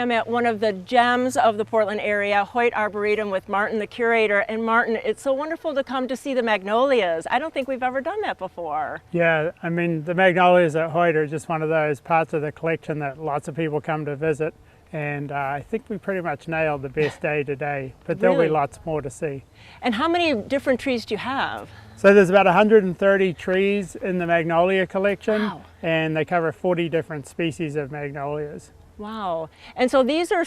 am at one of the gems of the Portland area, Hoyt Arboretum, with Martin, the curator. And Martin, it's so wonderful to come to see the magnolias. I don't think we've ever done that before. Yeah, I mean, the magnolias at Hoyt are just one of those parts of the collection that lots of people come to visit. And I think we pretty much nailed the best day today, but there'll be lots more to see. And how many different trees do you have? So there's about 130 trees in the magnolia collection, wow. And they cover 40 different species of magnolias. Wow. And so these are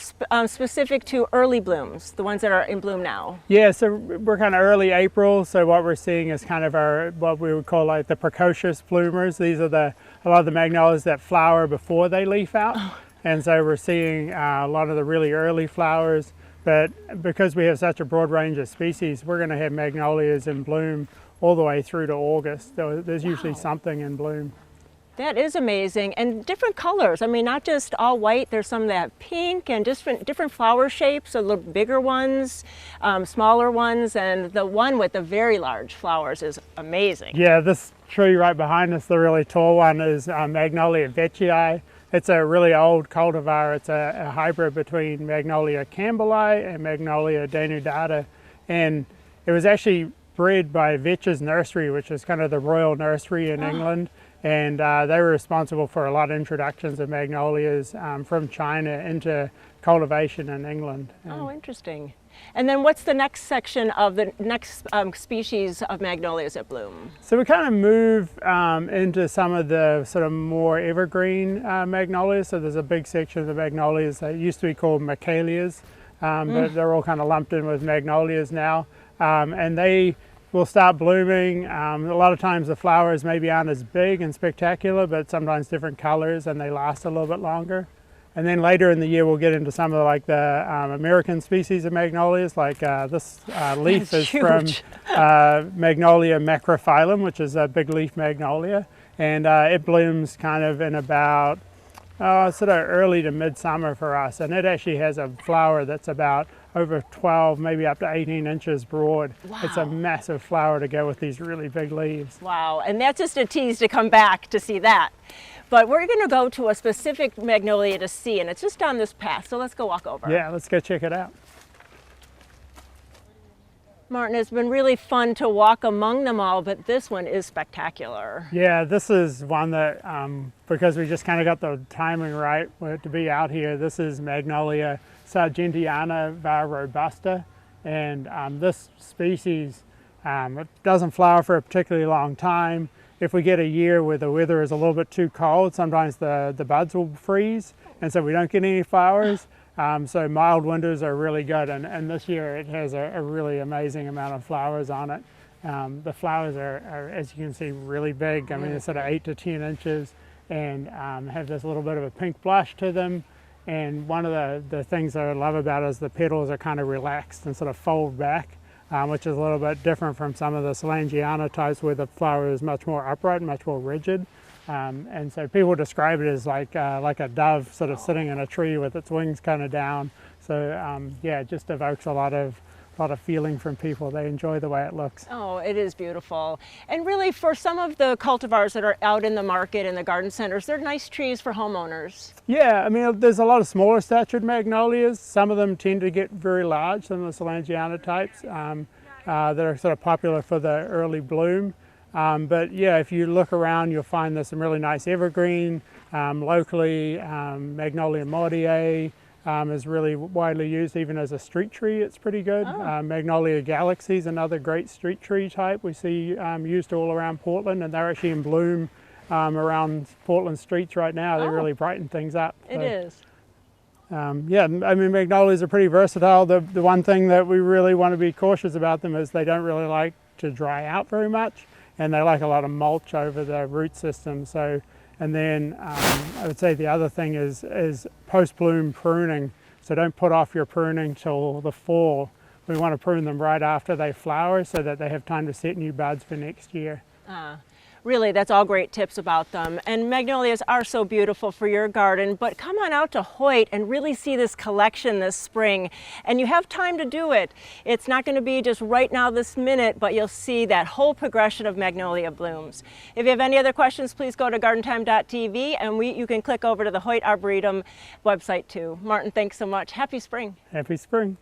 specific to early blooms, the ones that are in bloom now? Yeah, so we're kind of early April, so what we're seeing is kind of our, what we would call like the precocious bloomers. These are a lot of the magnolias that flower before they leaf out. Oh. And so we're seeing a lot of the really early flowers, but because we have such a broad range of species, we're going to have magnolias in bloom all the way through to August. So there's usually something in bloom. That is amazing, and different colors. I mean, not just all white, there's some that have pink and different flower shapes, a little bigger ones, smaller ones, and the one with the very large flowers is amazing. Yeah, this tree right behind us, the really tall one, is Magnolia veitchii. It's a really old cultivar. It's a hybrid between Magnolia campbelli and Magnolia denudata, and it was actually bred by Veitch's nursery, which is kind of the royal nursery in England. And they were responsible for a lot of introductions of magnolias from China into cultivation in England. Oh, interesting. And then what's the next section of the next species of magnolias that bloom? So we kind of move into some of the sort of more evergreen magnolias. So there's a big section of the magnolias that used to be called Magnolias, but they're all kind of lumped in with magnolias now. And they will start blooming. A lot of times the flowers maybe aren't as big and spectacular, but sometimes different colors, and they last a little bit longer. And then later in the year we'll get into some of the American species of magnolias, like this leaf is from Magnolia macrophyllum, which is a big leaf magnolia, and it blooms kind of in about sort of early to midsummer for us, and it actually has a flower that's about over 12, maybe up to 18 inches broad. Wow. It's a massive flower to go with these really big leaves. Wow, and that's just a tease to come back to see that. But we're going to go to a specific magnolia to see, and it's just down this path, so let's go walk over. Yeah, let's go check it out. Martin, it's been really fun to walk among them all, but this one is spectacular. Yeah, this is one that, because we just kind of got the timing right to be out here, this is Magnolia sargentiana var robusta, and this species, it doesn't flower for a particularly long time. If we get a year where the weather is a little bit too cold, sometimes the buds will freeze, and so we don't get any flowers. So mild winters are really good, and this year it has a really amazing amount of flowers on it. The flowers are, as you can see, really big. I mean, they're sort of 8 to 10 inches, and have this little bit of a pink blush to them. And one of the things that I love about it is the petals are kind of relaxed and sort of fold back, which is a little bit different from some of the Solangiana types where the flower is much more upright, much more rigid. And so people describe it as like a dove sort of sitting in a tree with its wings kind of down. So yeah, it just evokes a lot of feeling from people. They enjoy the way it looks. Oh, it is beautiful. And really, for some of the cultivars that are out in the market in the garden centers, they're nice trees for homeowners. Yeah, I mean, there's a lot of smaller statured magnolias. Some of them tend to get very large, some of the Solangiana types that are sort of popular for the early bloom. But yeah, if you look around, you'll find there's some really nice evergreen. Locally, Magnolia mortier is really widely used even as a street tree. It's pretty good. Magnolia galaxy is another great street tree type we see used all around Portland, and they're actually in bloom around Portland streets right now. They really brighten things up. It is. Yeah, I mean, magnolias are pretty versatile. The one thing that we really want to be cautious about them is they don't really like to dry out very much, and they like a lot of mulch over the root system. So, and then I would say the other thing is post-bloom pruning. So don't put off your pruning till the fall. We want to prune them right after they flower so that they have time to set new buds for next year. Really, that's all great tips about them. And magnolias are so beautiful for your garden, but come on out to Hoyt and really see this collection this spring. And you have time to do it. It's not going to be just right now this minute, but you'll see that whole progression of magnolia blooms. If you have any other questions, please go to gardentime.tv and you can click over to the Hoyt Arboretum website too. Martin, thanks so much. Happy spring. Happy spring.